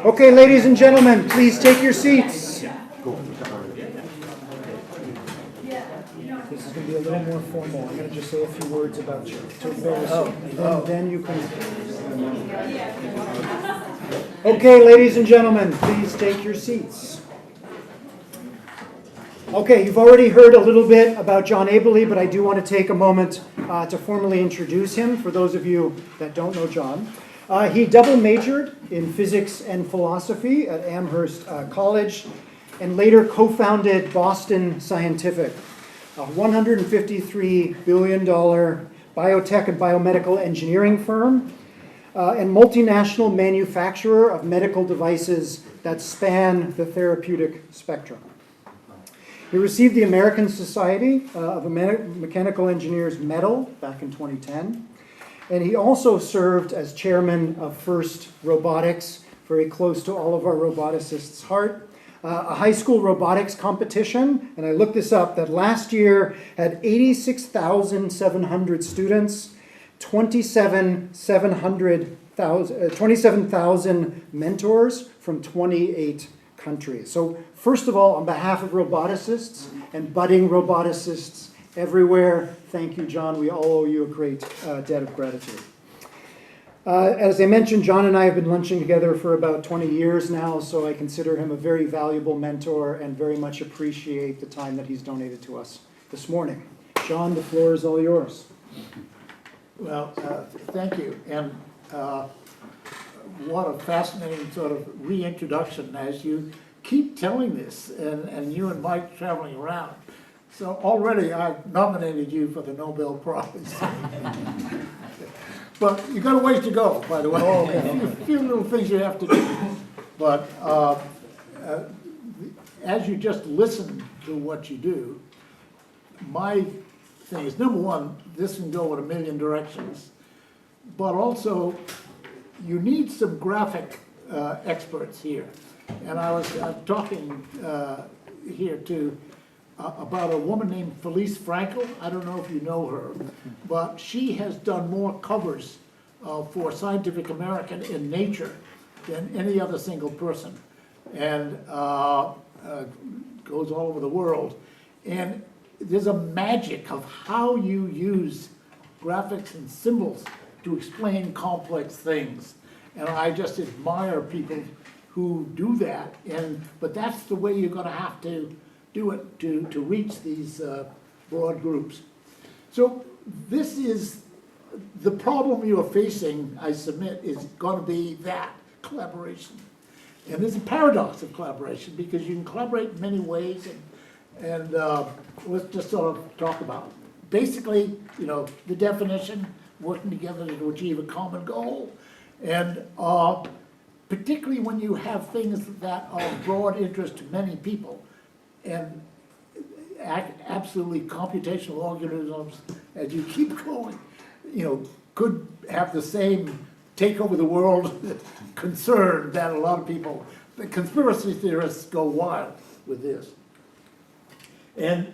Okay, ladies and gentlemen, please take your seats. This is going to be a little more formal. I'm going to just say a few words about you. So then you can... Okay, ladies and gentlemen, please take your seats. Okay, you've already heard a little bit about John Abele, but I do want to take a moment to formally introduce him for those of you that don't know John. He double majored in physics and philosophy at Amherst College and later co-founded Boston Scientific, a $153 billion biotech and biomedical engineering firm and multinational manufacturer of medical devices that span the therapeutic spectrum. He received the American Society of Mechanical Engineers Medal back in 2010. And he also served as chairman of FIRST Robotics, very close to all of our roboticists' heart, a high school robotics competition, and I looked this up, that last year had 86,700 students, 27,000 mentors from 28 countries. So first of all, on behalf of roboticists and budding roboticists everywhere, thank you, John. We all owe you a great debt of gratitude. As I mentioned, John and I have been lunching together for about 20 years now, so I consider him a very valuable mentor and very much appreciate the time that he's donated to us this morning. John, the floor is all yours. Well, thank you. And what a fascinating sort of reintroduction as you keep telling this, and you and Mike traveling around. So already I've nominated you for the Nobel Prize. But you've got a ways to go, by the way. A few little things you have to do. But as you just listen to what you do, my thing is, number one, this can go in a million directions. But also, you need some graphic experts here. And I was talking here to about a woman named Felice Frankel. I don't know if you know her, but she has done more covers for Scientific American in Nature than any other single person, and goes all over the world. And there's a magic of how you use graphics and symbols to explain complex things. And I just admire people who do that, but that's the way you're going to have to do it to reach these broad groups. So this is the problem you are facing, I submit, is going to be that collaboration. And there's a paradox of collaboration because you can collaborate in many ways, and let's just sort of talk about it. Basically, you know, the definition, working together to achieve a common goal, and particularly when you have things that are of broad interest to many people, and absolutely computational organisms, as you keep going, you know, could have the same take over the world concern that a lot of people, the conspiracy theorists, go wild with this. And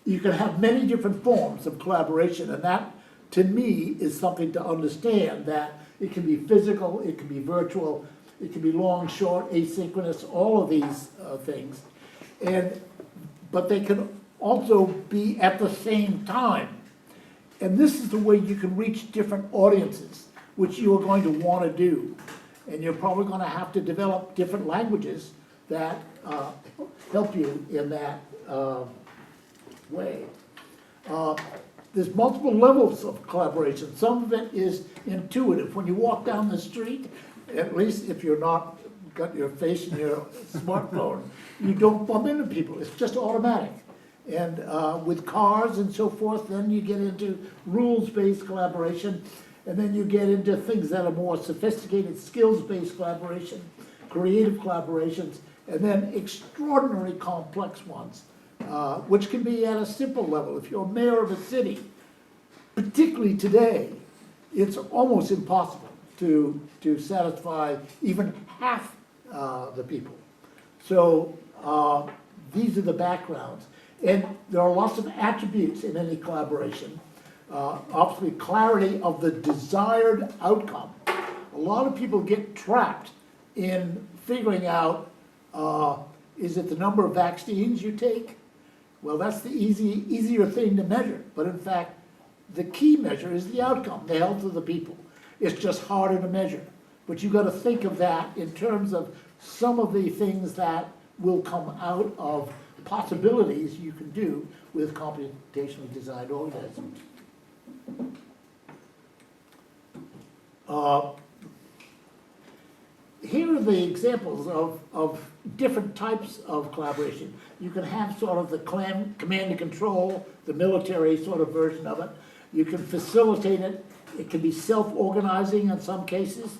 you can have many different forms of collaboration, and that, to me, is something to understand, that it can be physical, it can be virtual, it can be long, short, asynchronous, all of these things. But they can also be at the same time. And this is the way you can reach different audiences, which you are going to want to do. And you're probably going to have to develop different languages that help you in that way. There's multiple levels of collaboration. Some of it is intuitive. When you walk down the street, at least if you're not got your face in your smartphone, you don't bump into people. It's just automatic. And with cars and so forth, then you get into rules-based collaboration, and then you get into things that are more sophisticated, skills-based collaboration, creative collaborations, and then extraordinarily complex ones, which can be at a simple level. If you're mayor of a city, particularly today, it's almost impossible to satisfy even half the people. So these are the backgrounds. And there are lots of attributes in any collaboration. Obviously, clarity of the desired outcome. A lot of people get trapped in figuring out, is it the number of vaccines you take? Well, that's the easier thing to measure, but in fact, the key measure is the outcome, the health of the people. It's just harder to measure. But you've got to think of that in terms of some of the things that will come out of possibilities you can do with computationally designed organisms. Here are the examples of different types of collaboration. You can have sort of the command and control, the military sort of version of it. You can facilitate it. It can be self-organizing in some cases,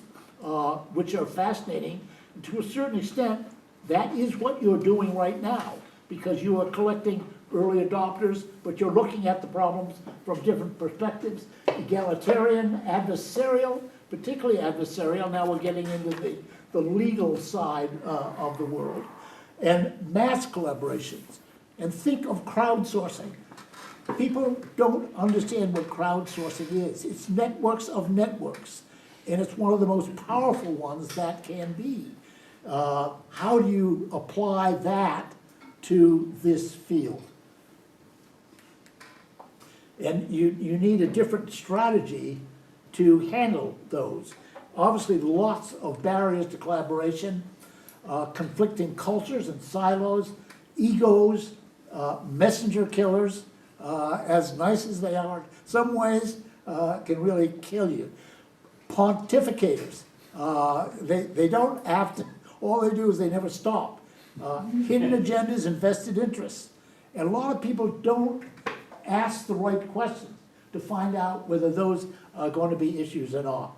which are fascinating. And to a certain extent, that is what you're doing right now, because you are collecting early adopters, but you're looking at the problems from different perspectives. Egalitarian, adversarial, particularly adversarial. Now we're getting into the legal side of the world. And mass collaborations. And think of crowdsourcing. People don't understand what crowdsourcing is. It's networks of networks. And it's one of the most powerful ones that can be. How do you apply that to this field? And you need a different strategy to handle those. Obviously, lots of barriers to collaboration, conflicting cultures and silos, egos, messenger killers, as nice as they are, some ways can really kill you. Pontificators, they don't have to, all they do is they never stop. Hidden agendas and vested interests. And a lot of people don't ask the right questions to find out whether those are going to be issues or not.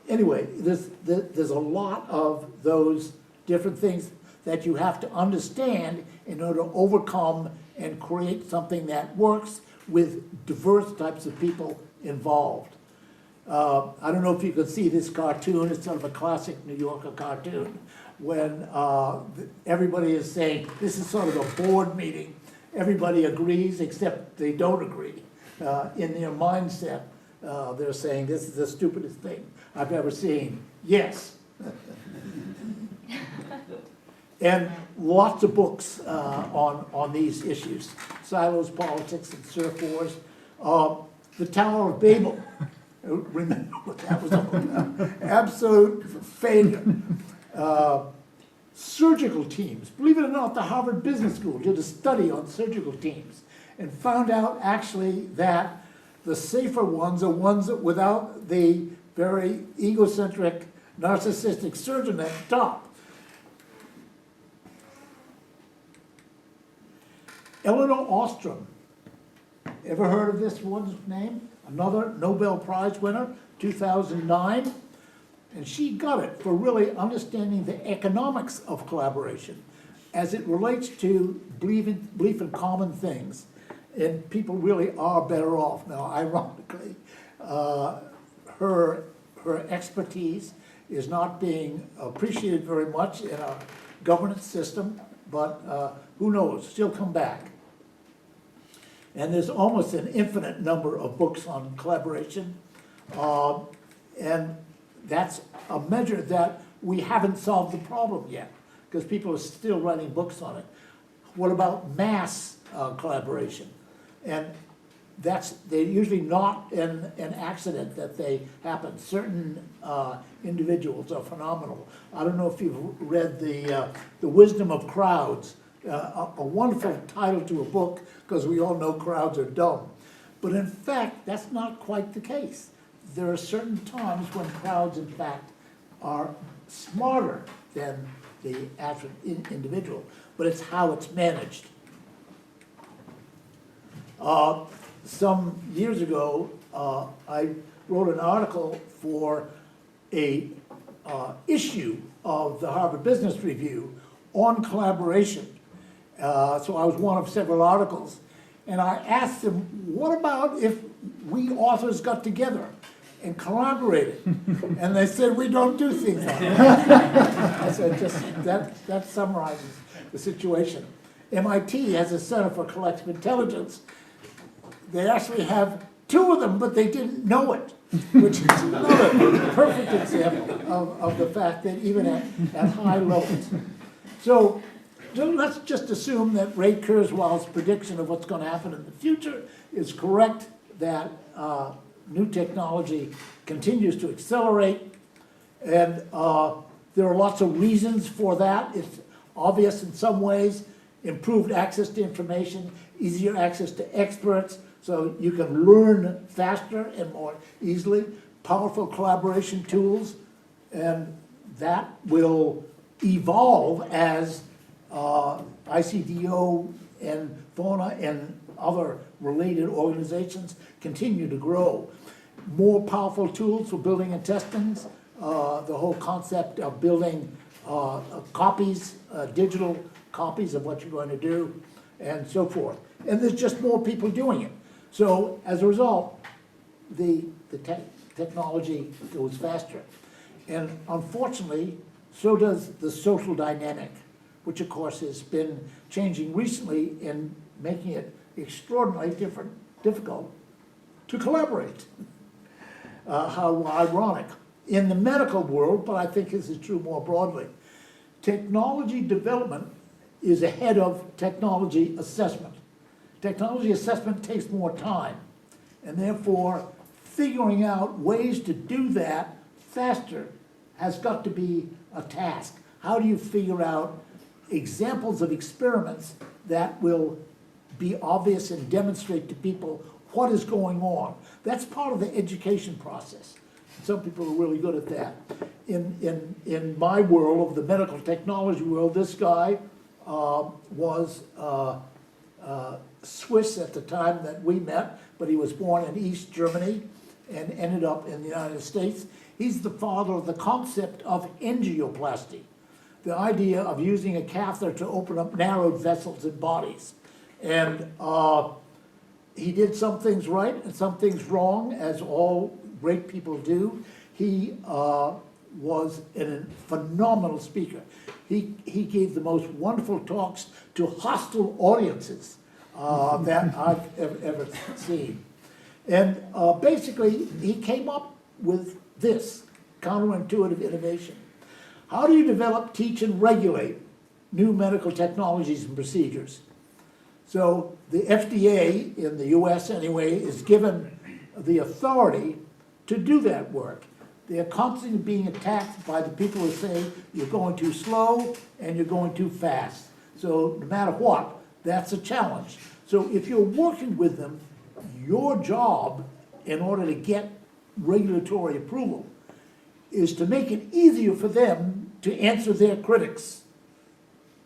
Anyway, there's a lot of those different things that you have to understand in order to overcome and create something that works with diverse types of people involved. I don't know if you can see this cartoon. It's sort of a classic New Yorker cartoon when everybody is saying, this is sort of a board meeting. Everybody agrees except they don't agree. In their mindset, they're saying, this is the stupidest thing I've ever seen. Yes. And lots of books on these issues. Silos, politics, and surf wars. The Tower of Babel. Remember what that was all about. Absolute failure. Surgical teams. Believe it or not, the Harvard Business School did a study on surgical teams and found out actually that the safer ones are ones that without the very egocentric, narcissistic surgeon at the top. Eleanor Ostrom. Ever heard of this one's name? Another Nobel Prize winner, 2009. And she got it for really understanding the economics of collaboration as it relates to belief in common things. And people really are better off. Now, ironically, her expertise is not being appreciated very much in our governance system, but who knows, she'll come back. And there's almost an infinite number of books on collaboration. And that's a measure that we haven't solved the problem yet, because people are still writing books on it. What about mass collaboration? And they're usually not an accident that they happen. Certain individuals are phenomenal. I don't know if you've read The Wisdom of Crowds, a wonderful title to a book, because we all know crowds are dumb. But in fact, that's not quite the case. There are certain times when crowds, in fact, are smarter than the actual individual, but it's how it's managed. Some years ago, I wrote an article for a issue of the Harvard Business Review on collaboration. So I was one of several articles, and I asked them, what about if we authors got together and collaborated? And they said, we don't do things like that. I said, just that summarizes the situation. MIT has a Center for Collective Intelligence. They actually have two of them, but they didn't know it. which is another perfect example of the fact that even at high levels. So let's just assume that Ray Kurzweil's prediction of what's going to happen in the future is correct, that new technology continues to accelerate, and there are lots of reasons for that. It's obvious in some ways: improved access to information, easier access to experts, so you can learn faster and more easily, powerful collaboration tools, and that will evolve as ICDO and FONA and other related organizations continue to grow. More powerful tools for building and testing, the whole concept of building copies, digital copies of what you're going to do, and so forth. And there's just more people doing it. So as a result, the technology goes faster. And unfortunately, so does the social dynamic, which of course has been changing recently and making it extraordinarily difficult to collaborate. How ironic. In the medical world, but I think this is true more broadly, technology development is ahead of technology assessment. Technology assessment takes more time, and therefore figuring out ways to do that faster has got to be a task. How do you figure out examples of experiments that will be obvious and demonstrate to people what is going on? That's part of the education process. Some people are really good at that. In my world, of the medical technology world, this guy was Swiss at the time that we met, but he was born in East Germany and ended up in the United States. He's the father of the concept of angioplasty, the idea of using a catheter to open up narrowed vessels in bodies. And he did some things right and some things wrong, as all great people do. He was a phenomenal speaker. He gave the most wonderful talks to hostile audiences that I've ever seen. And basically, he came up with this counterintuitive innovation. How do you develop, teach, and regulate new medical technologies and procedures? So the FDA, in the US anyway, is given the authority to do that work. They are constantly being attacked by the people who say you're going too slow and you're going too fast. So no matter what, that's a challenge. So if you're working with them, your job, in order to get regulatory approval, is to make it easier for them to answer their critics.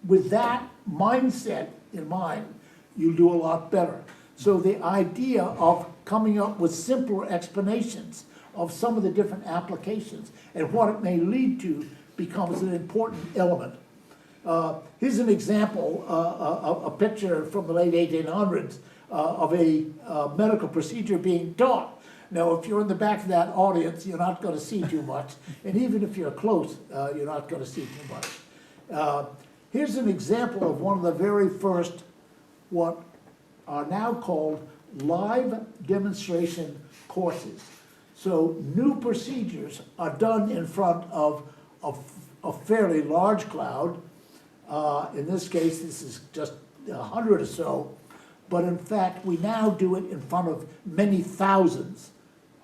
With that mindset in mind, you'll do a lot better. So the idea of coming up with simpler explanations of some of the different applications and what it may lead to becomes an important element. Here's an example, a picture from the late 1800s of a medical procedure being taught. Now, if you're in the back of that audience, you're not going to see too much. And even if you're close, you're not going to see too much. Here's an example of one of the very first, what are now called live demonstration courses. So new procedures are done in front of a fairly large crowd. In this case, this is just 100 or so. But in fact, we now do it in front of many thousands.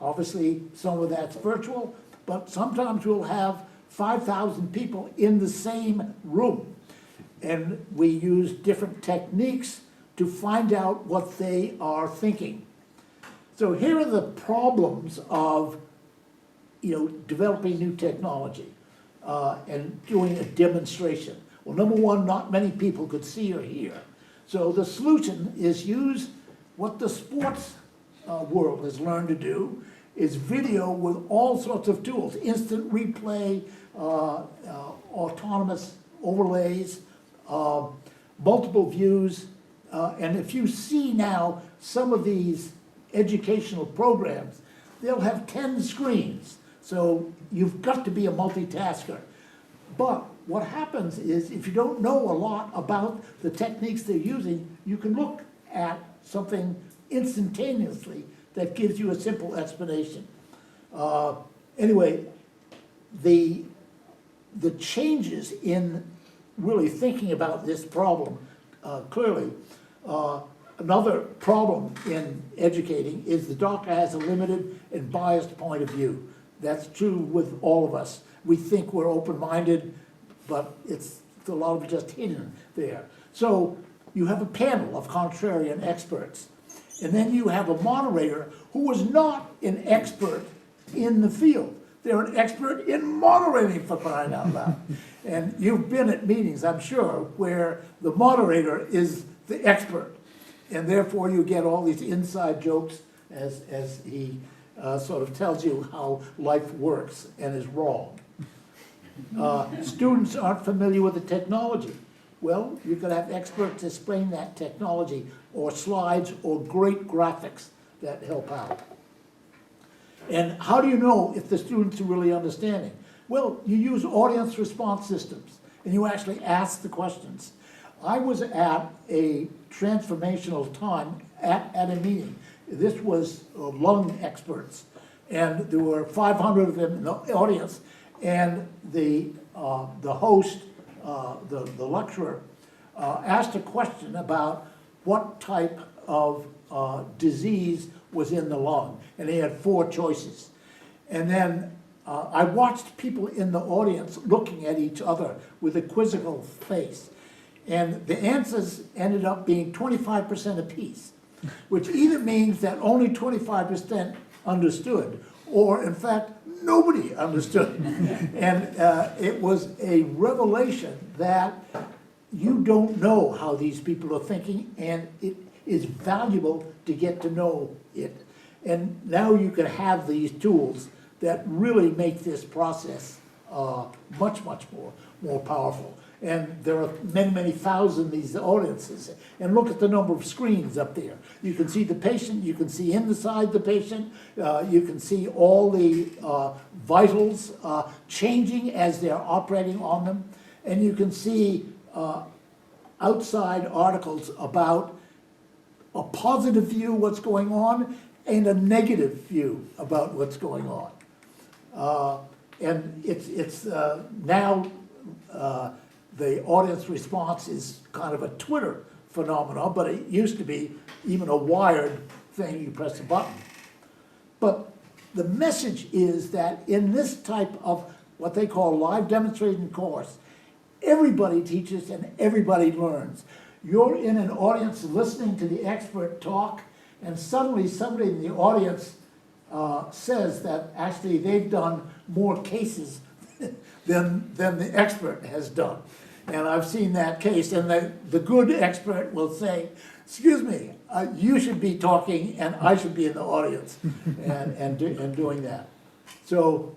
Obviously, some of that's virtual, but sometimes we'll have 5,000 people in the same room. And we use different techniques to find out what they are thinking. So here are the problems of developing new technology and doing a demonstration. Well, number one, not many people could see or hear. So the solution is use what the sports world has learned to do, is video with all sorts of tools, instant replay, autonomous overlays, multiple views. And if you see now some of these educational programs, they'll have 10 screens. So you've got to be a multitasker. But what happens is, if you don't know a lot about the techniques they're using, you can look at something instantaneously that gives you a simple explanation. Anyway, the changes in really thinking about this problem clearly. Another problem in educating is the doctor has a limited and biased point of view. That's true with all of us. We think we're open-minded, but it's a lot of it just hidden there. So you have a panel of contrarian experts, and then you have a moderator who is not an expert in the field. They're an expert in moderating, for crying out loud. And you've been at meetings, I'm sure, where the moderator is the expert, and therefore you get all these inside jokes as he sort of tells you how life works and is wrong. Students aren't familiar with the technology. Well, you could have experts explain that technology, or slides, or great graphics that help out. And how do you know if the students are really understanding? Well, you use audience response systems, and you actually ask the questions. I was at a transformational time at a meeting. This was lung experts, and there were 500 of them in the audience, and the host, the lecturer, asked a question about what type of disease was in the lung, and he had 4 choices. And then I watched people in the audience looking at each other with a quizzical face, and the answers ended up being 25% apiece, which either means that only 25% understood, or in fact, nobody understood. And it was a revelation that you don't know how these people are thinking, and it is valuable to get to know it. And now you can have these tools that really make this process much, much more powerful. And there are many, many thousand these audiences. And look at the number of screens up there. You can see the patient, you can see inside the patient, you can see all the vitals changing as they're operating on them, and you can see outside articles about a positive view of what's going on and a negative view about what's going on. And it's now the audience response is kind of a Twitter phenomenon, but it used to be even a wired thing, you press a button. But the message is that in this type of what they call live demonstration course, everybody teaches and everybody learns. You're in an audience listening to the expert talk, and suddenly somebody in the audience says that actually they've done more cases than the expert has done. And I've seen that case, and the good expert will say, excuse me, you should be talking and I should be in the audience and doing that. So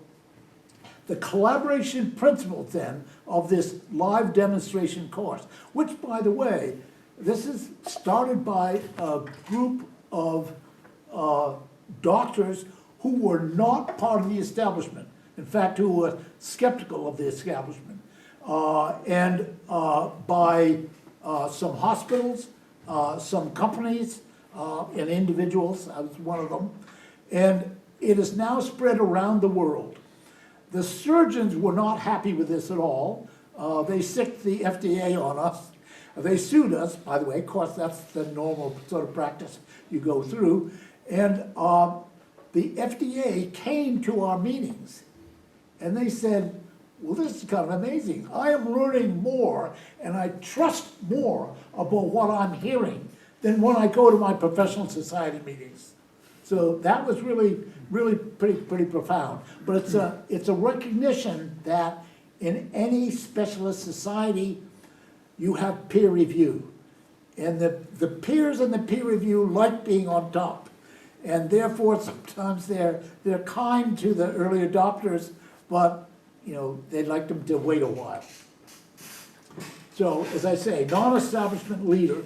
the collaboration principles then of this live demonstration course, which by the way, this is started by a group of doctors who were not part of the establishment. In fact, who were skeptical of the establishment. And by some hospitals, some companies, and individuals, I was one of them. And it is now spread around the world. The surgeons were not happy with this at all. They sicked the FDA on us. They sued us, by the way. Of course, that's the normal sort of practice you go through. And the FDA came to our meetings, and they said, well, this is kind of amazing. I am learning more, and I trust more about what I'm hearing than when I go to my professional society meetings. So that was really pretty profound. But it's a recognition that in any specialist society, you have peer review. And the peers in the peer review like being on top. And therefore, sometimes they're kind to the early adopters, but they'd like them to wait a while. So, as I say, non-establishment leader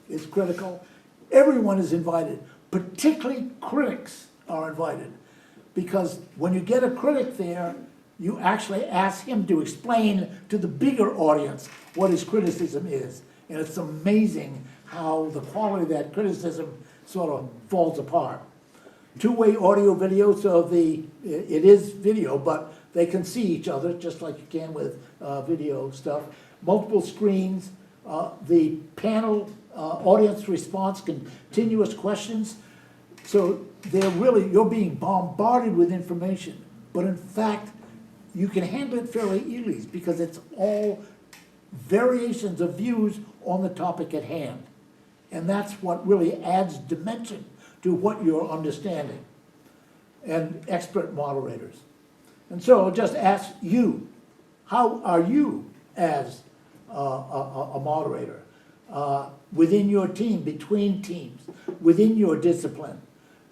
is critical. Everyone is invited, particularly critics are invited. Because when you get a critic there, you actually ask him to explain to the bigger audience what his criticism is. And it's amazing how the quality of that criticism sort of falls apart. two-way audio video, so it is video, but they can see each other, just like you can with video stuff. Multiple screens, the panel, audience response, continuous questions. So you're being bombarded with information, but in fact, you can handle it fairly easily because it's all variations of views on the topic at hand. And that's what really adds dimension to what you're understanding. And expert moderators. And so I'll just ask you, how are you as a moderator within your team, between teams, within your discipline,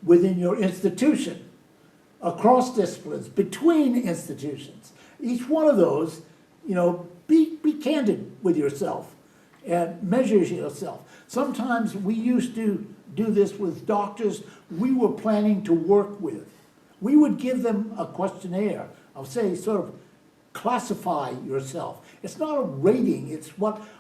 within your institution, across disciplines, between institutions? Each one of those, be candid with yourself and measure yourself. Sometimes we used to do this with doctors we were planning to work with. We would give them a questionnaire. I'll say sort of classify yourself. It's not a rating, it's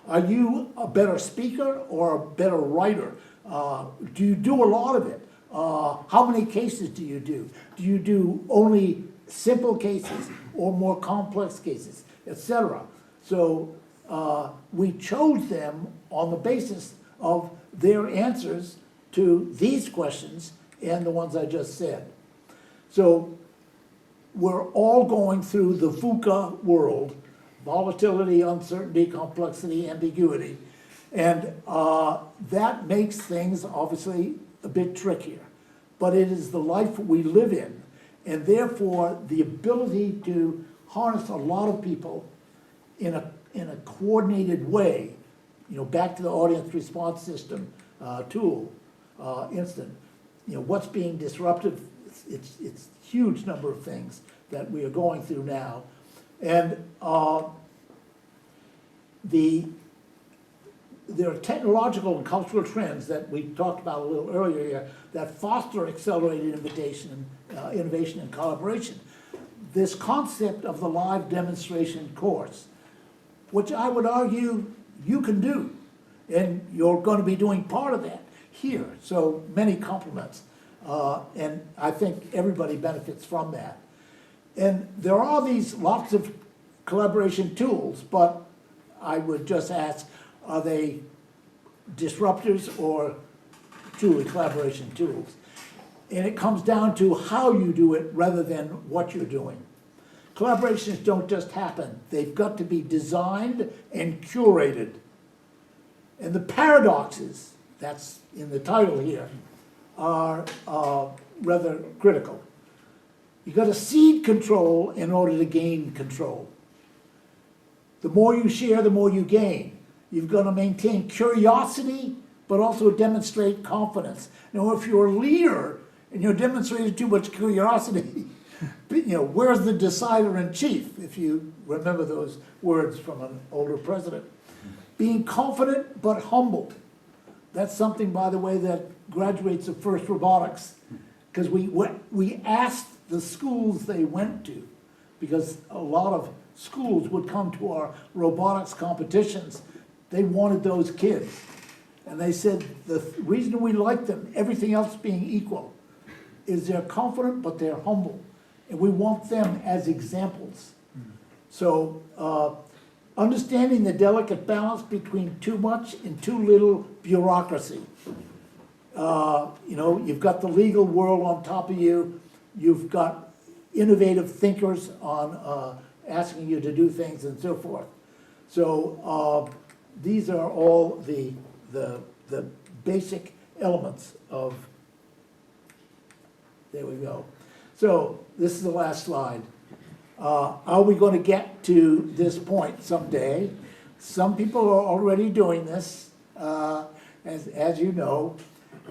are you a better speaker or a better writer? Do you do a lot of it? How many cases do you do? Do you do only simple cases or more complex cases, etc.? So we chose them on the basis of their answers to these questions and the ones I just said. So we're all going through the VUCA world: volatility, uncertainty, complexity, ambiguity. And that makes things obviously a bit trickier. But it is the life we live in. And therefore, the ability to harness a lot of people in a coordinated way, back to the audience response system tool instant, what's being disrupted, it's huge number of things that we are going through now. And there are technological and cultural trends that we talked about a little earlier here that foster accelerated innovation and collaboration. This concept of the live demonstration course, which I would argue you can do, and you're going to be doing part of that here. So many compliments, and I think everybody benefits from that. And there are these lots of collaboration tools, but I would just ask, are they disruptors or truly collaboration tools? And it comes down to how you do it rather than what you're doing. Collaborations don't just happen. They've got to be designed and curated. And the paradoxes, that's in the title here, are rather critical. You've got to cede control in order to gain control. The more you share, the more you gain. You've got to maintain curiosity, but also demonstrate confidence. Now, if you're a leader and you're demonstrating too much curiosity, where's the decider in chief, if you remember those words from an older president? Being confident but humble. That's something, by the way, that graduates of FIRST Robotics, because we asked the schools they went to, because a lot of schools would come to our robotics competitions. They wanted those kids. And they said the reason we like them, everything else being equal, is they're confident but they're humble. And we want them as examples. So understanding the delicate balance between too much and too little bureaucracy. You've got the legal world on top of you. You've got innovative thinkers on asking you to do things and so forth. So these are all the basic elements of, there we go. So this is the last slide. Are we going to get to this point someday? Some people are already doing this, as you know,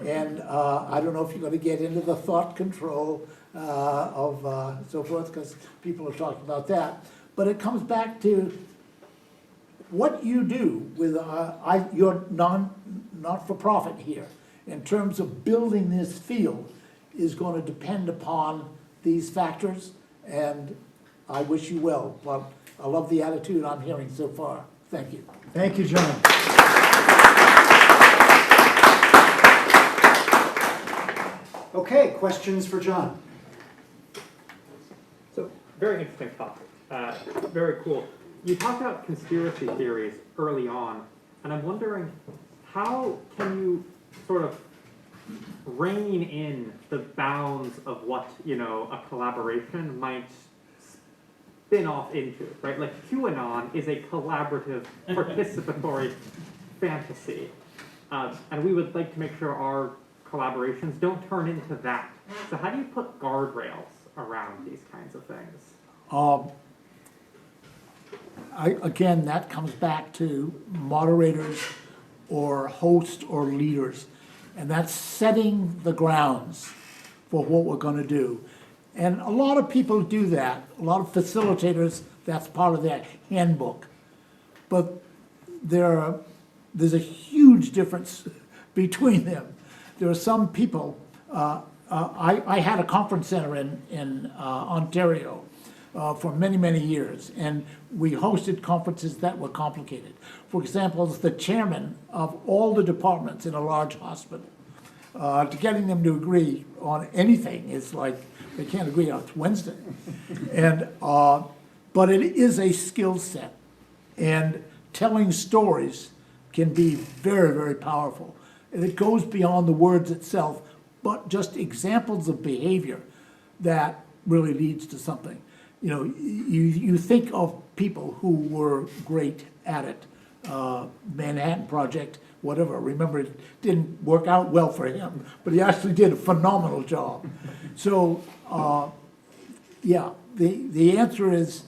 and I don't know if you're going to get into the thought control of so forth, because people are talking about that. But it comes back to what you do with your not-for-profit here in terms of building this field is going to depend upon these factors, and I wish you well. But I love the attitude I'm hearing so far. Thank you. Thank you, John. Okay, questions for John? So, very interesting topic. Very cool. You talked about conspiracy theories early on, and I'm wondering how can you sort of rein in the bounds of what, a collaboration might spin off into, right? Like QAnon is a collaborative, participatory fantasy. And we would like to make sure our collaborations don't turn into that. So how do you put guardrails around these kinds of things? Again, that comes back to moderators or hosts or leaders. And that's setting the grounds for what we're gonna do. And a lot of people do that. A lot of facilitators, that's part of their handbook. But there's a huge difference between them. There are some people, I had a conference center in Ontario for many, many years, and we hosted conferences that were complicated. For example, as the chairman of all the departments in a large hospital, to getting them to agree on anything is like, they can't agree on Wednesday. And, but it is a skill set, and telling stories can be very, very powerful. And it goes beyond the words itself, but just examples of behavior that really leads to something. You think of people who were great at it, Manhattan Project, whatever. Remember, it didn't work out well for him, but he actually did a phenomenal job. So, yeah, the answer is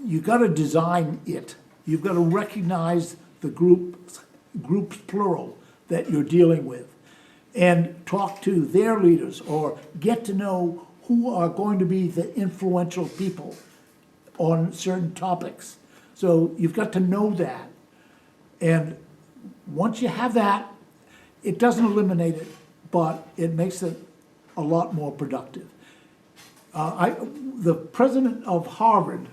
you got to design it. You've got to recognize the groups plural that you're dealing with, and talk to their leaders or get to know who are going to be the influential people on certain topics. So you've got to know that. And once you have that, it doesn't eliminate it, but it makes it a lot more productive. The president of Harvard,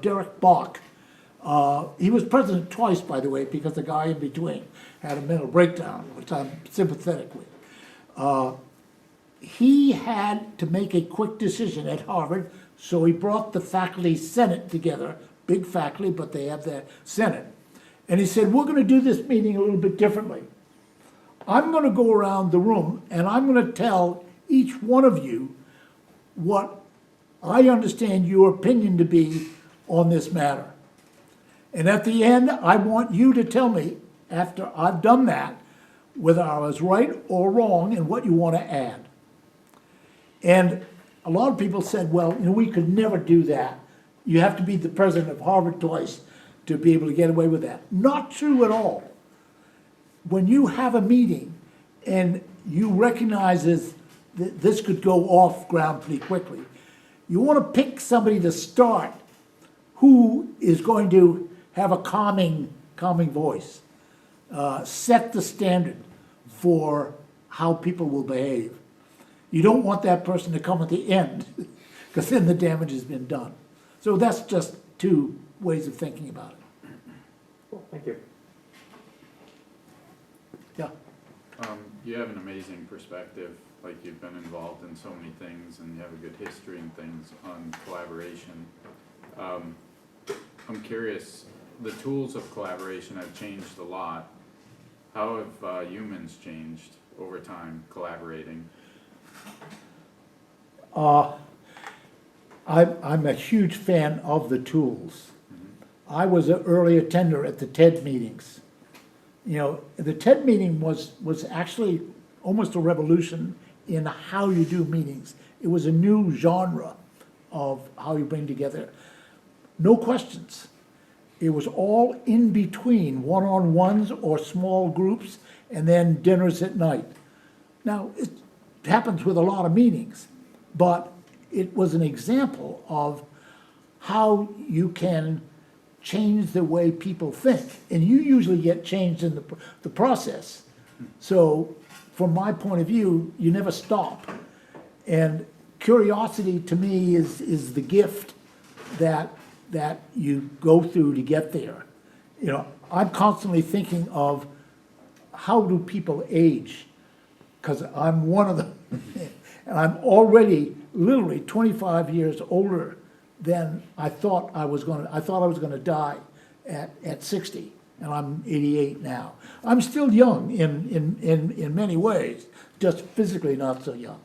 Derek Bok, he was president twice, by the way, because the guy in between had a mental breakdown, which I'm sympathetic with. He had to make a quick decision at Harvard, so he brought the faculty senate together, big faculty, but they have their senate. And he said, we're going to do this meeting a little bit differently. I'm going to go around the room and I'm going to tell each one of you what I understand your opinion to be on this matter. And at the end, I want you to tell me, after I've done that, whether I was right or wrong and what you want to add. And a lot of people said, well, we could never do that. You have to be the president of Harvard twice to be able to get away with that. Not true at all. When you have a meeting and you recognize that this could go off ground pretty quickly, you want to pick somebody to start who is going to have a calming voice. Set the standard for how people will behave. You don't want that person to come at the end, because then the damage has been done. So that's just two ways of thinking about it. Cool, thank you. Yeah. You have an amazing perspective, like you've been involved in so many things and you have a good history and things on collaboration. I'm curious, the tools of collaboration have changed a lot. How have humans changed over time collaborating? I'm a huge fan of the tools. I was an early attender at the TED meetings. The TED meeting was actually almost a revolution in how you do meetings. It was a new genre of how you bring together. No questions. It was all in between one-on-ones or small groups and then dinners at night. Now, it happens with a lot of meetings, but it was an example of how you can change the way people think. And you usually get changed in the process. So from my point of view, you never stop. And curiosity to me is the gift that you go through to get there. I'm constantly thinking of how do people age? Because I'm one of them. And I'm already literally 25 years older than I thought I was gonna die at 60, and I'm 88 now. I'm still young in many ways, just physically not so young.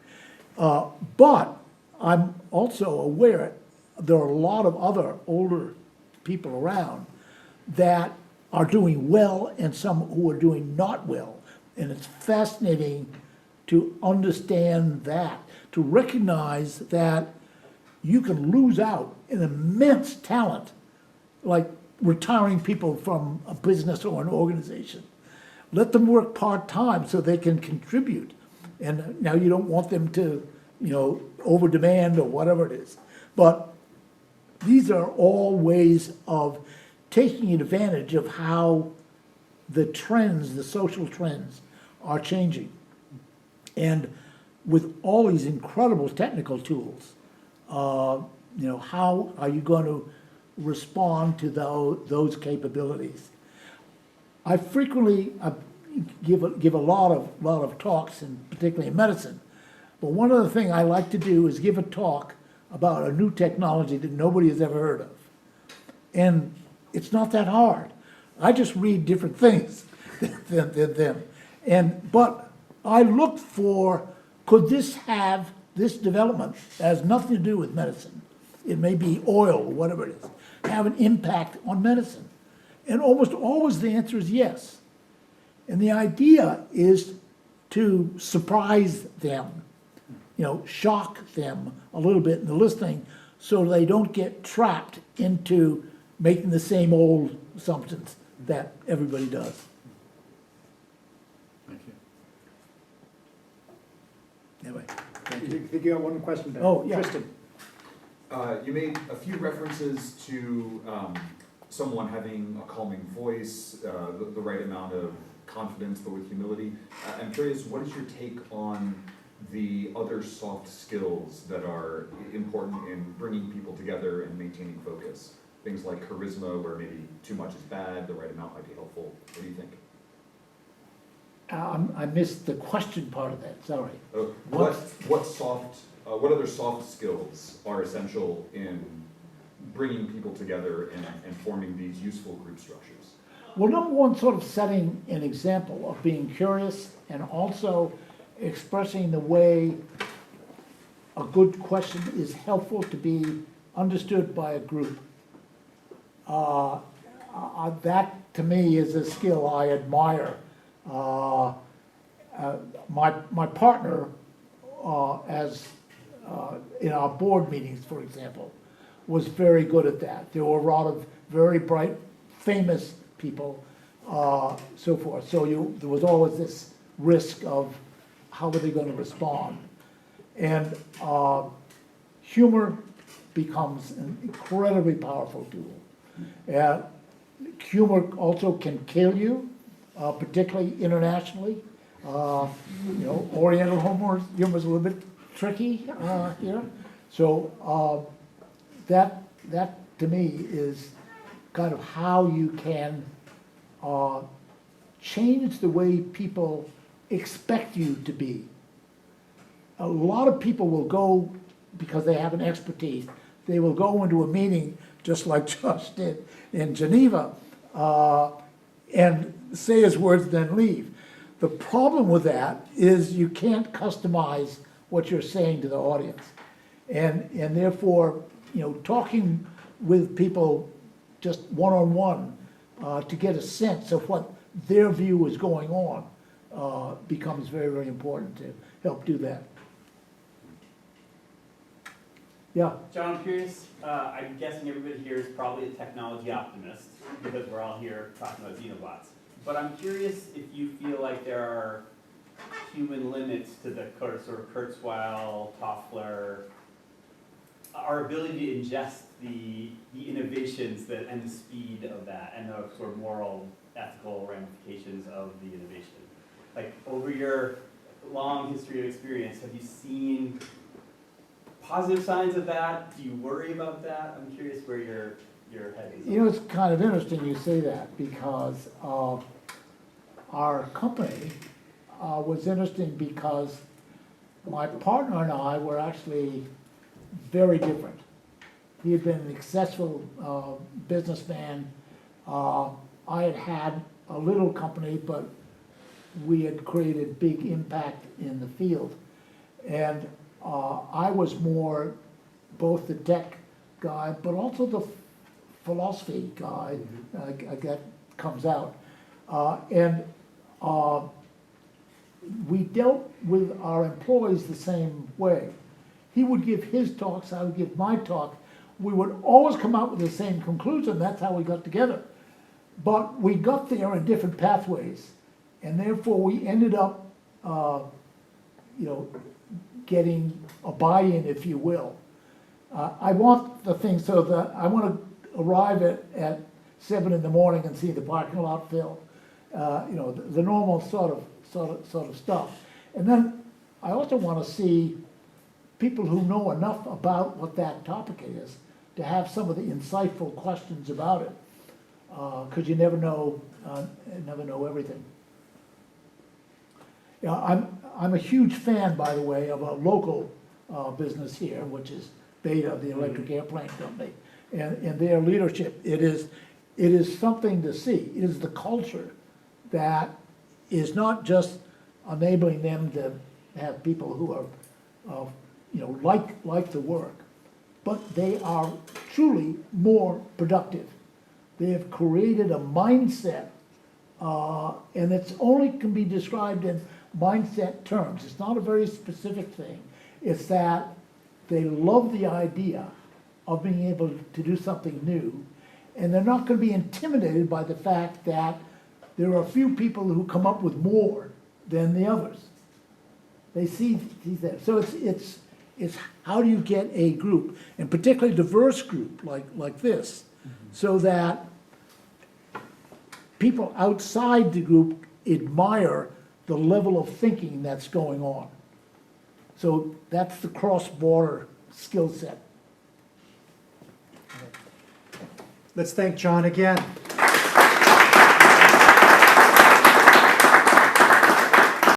But I'm also aware there are a lot of other older people around that are doing well and some who are doing not well. And it's fascinating to understand that, to recognize that you can lose out an immense talent, like retiring people from a business or an organization. Let them work part-time so they can contribute. And now you don't want them to, over demand or whatever it is. But these are all ways of taking advantage of how the trends, the social trends, are changing. And with all these incredible technical tools, how are you going to respond to those capabilities? I frequently give a lot of talks, and particularly in medicine. But one other thing I like to do is give a talk about a new technology that nobody has ever heard of. And it's not that hard. I just read different things than them. But I look for, could this development that has nothing to do with medicine, it may be oil or whatever it is, have an impact on medicine? And almost always the answer is yes. And the idea is to surprise them, shock them a little bit in the listening so they don't get trapped into making the same old assumptions that everybody does. Thank you. Anyway, I think you got one question back. Oh, yeah. Tristan. You made a few references to someone having a calming voice, the right amount of confidence, but with humility. I'm curious, what is your take on the other soft skills that are important in bringing people together and maintaining focus? Things like charisma, where maybe too much is bad, the right amount might be helpful. What do you think? I missed the question part of that, sorry. What other soft skills are essential in bringing people together and forming these useful group structures? Well, number one, sort of setting an example of being curious and also expressing the way a good question is helpful to be understood by a group. That, to me, is a skill I admire. My partner, in our board meetings, for example, was very good at that. There were a lot of very bright, famous people, so forth. So there was always this risk of how were they going to respond. And humor becomes an incredibly powerful tool. Humor also can kill you, particularly internationally. Oriental humor is a little bit tricky here. So that to me is kind of how you can change the way people expect you to be. A lot of people will go, because they have an expertise, they will go into a meeting just like Josh did in Geneva and say his words, then leave. The problem with that is you can't customize what you're saying to the audience. And therefore, talking with people just one-on-one to get a sense of what their view is going on becomes very, very important to help do that. Yeah. John, I'm curious, I'm guessing everybody here is probably a technology optimist because we're all here talking about xenobots. But I'm curious if you feel like there are human limits to the sort of Kurzweil, Toffler, our ability to ingest the innovations and the speed of that and the sort of moral, ethical ramifications of the innovation. Like, over your long history of experience, have you seen positive signs of that? Do you worry about that? I'm curious where your head is. It's kind of interesting you say that, because our company was interesting because my partner and I were actually very different. He had been a successful businessman. I had had a little company, but we had created big impact in the field. And I was more both the tech guy, but also the philosophy guy. That comes out. And we dealt with our employees the same way. He would give his talks, I would give my talk. We would always come out with the same conclusion, that's how we got together. But we got there in different pathways, and therefore we ended up, getting a buy-in, if you will. I want the thing so that I want to arrive at 7 in the morning and see the parking lot fill, the normal sort of stuff. And then I also want to see people who know enough about what that topic is to have some of the insightful questions about it, because you never know everything. I'm a huge fan, by the way, of a local business here, which is Beta, the electric airplane company, and their leadership. It is something to see. It is the culture that is not just enabling them to have people who are, like the work, but they are truly more productive. They have created a mindset, and it's only can be described in mindset terms. It's not a very specific thing. It's that they love the idea of being able to do something new, and they're not going to be intimidated by the fact that there are a few people who come up with more than the others. They see that. So it's how do you get a group, and particularly diverse group like this, so that people outside the group admire the level of thinking that's going on. So that's the cross-border skill set. Let's thank John again.